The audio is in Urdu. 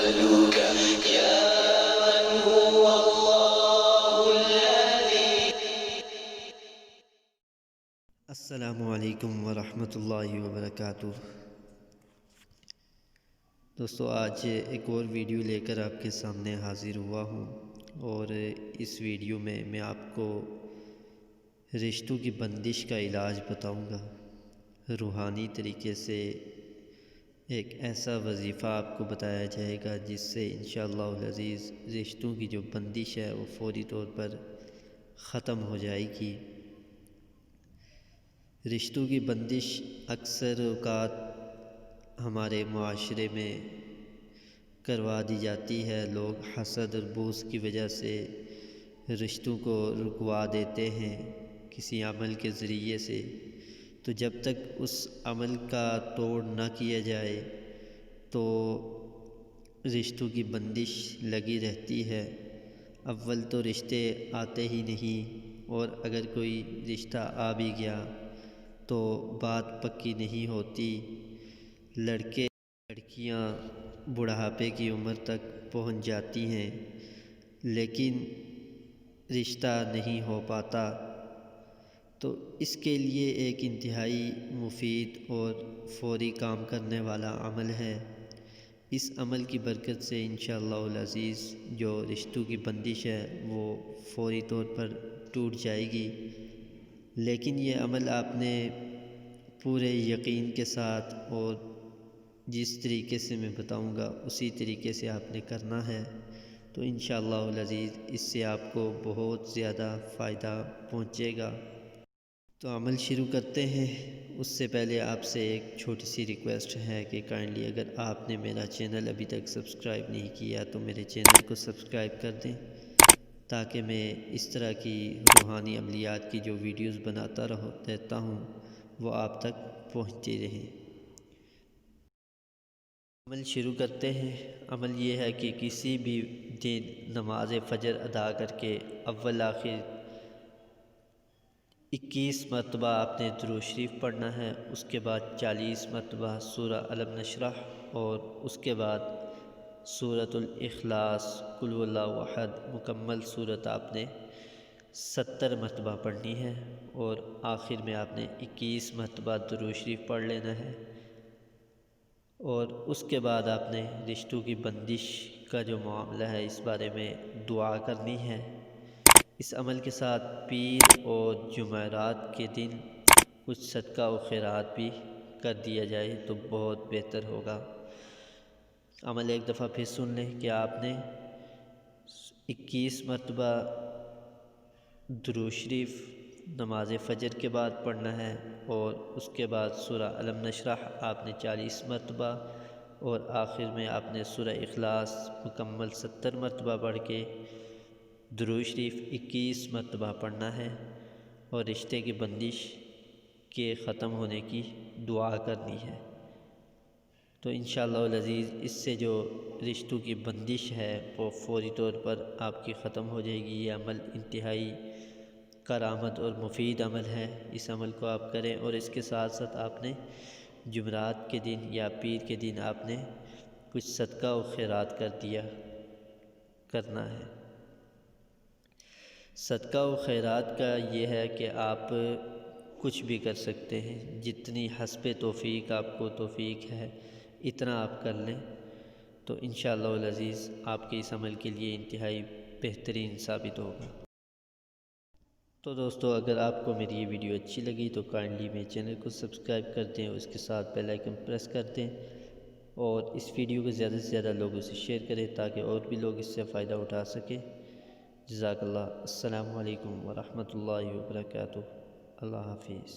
أسألك يا من هو الله الذي. السلام علیکم ورحمۃ اللہ وبرکاتہ۔ دوستو، آج ایک اور ویڈیو لے کر آپ کے سامنے حاضر ہوا ہوں، اور اس ویڈیو میں آپ کو رشتوں کی بندش کا علاج بتاؤں گا۔ روحانی طریقے سے ایک ایسا وظیفہ آپ کو بتایا جائے گا جس سے انشاءاللہ العزیز رشتوں کی جو بندش ہے وہ فوری طور پر ختم ہو جائے گی۔ رشتوں کی بندش اکثر اوقات ہمارے معاشرے میں کروا دی جاتی ہے۔ لوگ حسد اور بغض کی وجہ سے رشتوں کو رکوا دیتے ہیں کسی عمل کے ذریعے سے، تو جب تک اس عمل کا توڑ نہ کیا جائے تو رشتوں کی بندش لگی رہتی ہے۔ اول تو رشتے آتے ہی نہیں، اور اگر کوئی رشتہ آ بھی گیا تو بات پکی نہیں ہوتی۔ لڑکیاں بڑھاپے کی عمر تک پہنچ جاتی ہیں لیکن رشتہ نہیں ہو پاتا۔ تو اس کے لیے ایک انتہائی مفید اور فوری کام کرنے والا عمل ہے۔ اس عمل کی برکت سے انشاءاللہ العزیز جو رشتوں کی بندش ہے وہ فوری طور پر ٹوٹ جائے گی۔ لیکن یہ عمل آپ نے پورے یقین کے ساتھ اور جس طریقے سے میں بتاؤں گا اسی طریقے سے آپ نے کرنا ہے، تو انشاءاللہ العزیز اس سے آپ کو بہت زیادہ فائدہ پہنچے گا۔ تو عمل شروع کرتے ہیں۔ اس سے پہلے آپ سے ایک چھوٹی سی ریکویسٹ ہے کہ کائنڈلی اگر آپ نے میرا چینل ابھی تک سبسکرائب نہیں کیا تو میرے چینل کو سبسکرائب کر دیں، تاکہ میں اس طرح کی روحانی عملیات کی جو ویڈیوز بناتا رہتا ہوں وہ آپ تک پہنچتی رہیں۔ عمل شروع کرتے ہیں۔ عمل یہ ہے کہ کسی بھی دن نماز فجر ادا کر کے اول آخر 21 مرتبہ آپ نے درود شریف پڑھنا ہے، اس کے بعد 40 مرتبہ سورہ الم نشرح، اور اس کے بعد سورۃ الاخلاص قل هو اللہ احد مکمل صورت آپ نے 70 مرتبہ پڑھنی ہے، اور آخر میں آپ نے 21 مرتبہ درود شریف پڑھ لینا ہے۔ اور اس کے بعد آپ نے رشتوں کی بندش کا جو معاملہ ہے اس بارے میں دعا کرنی ہے۔ اس عمل کے ساتھ پیر اور جمعرات کے دن کچھ صدقہ و خیرات بھی کر دیا جائے تو بہت بہتر ہوگا۔ عمل ایک دفعہ پھر سن لیں کہ آپ نے 21 مرتبہ درود شریف نماز فجر کے بعد پڑھنا ہے، اور اس کے بعد سورہ الم نشرح آپ نے 40 مرتبہ، اور آخر میں آپ نے سورہ اخلاص مکمل 70 مرتبہ پڑھ کے درود شریف 21 مرتبہ پڑھنا ہے، اور رشتے کی بندش کے ختم ہونے کی دعا کرنی ہے۔ تو انشاءاللہ العزیز اس سے جو رشتوں کی بندش ہے وہ فوری طور پر آپ کی ختم ہو جائے گی۔ یہ عمل انتہائی کارآمد اور مفید عمل ہے۔ اس عمل کو آپ کریں، اور اس کے ساتھ ساتھ آپ نے جمعرات کے دن یا پیر کے دن آپ نے کچھ صدقہ و خیرات کرنا ہے۔ صدقہ و خیرات کا یہ ہے کہ آپ کچھ بھی کر سکتے ہیں، جتنی حسب توفیق آپ کو توفیق ہے اتنا آپ کر لیں، تو انشاءاللہ العزیز آپ کے اس عمل کے لیے انتہائی بہترین ثابت ہوگا۔ تو دوستو، اگر آپ کو میری یہ ویڈیو اچھی لگی تو کائنڈلی میرے چینل کو سبسکرائب کر دیں، اور اس کے ساتھ بیل آئیکن پریس کر دیں، اور اس ویڈیو کو زیادہ سے زیادہ لوگوں سے شیئر کریں تاکہ اور بھی لوگ اس سے فائدہ اٹھا سکیں۔ جزاک اللہ۔ السلام علیکم ورحمۃ اللہ وبرکاتہ۔ اللہ حافظ۔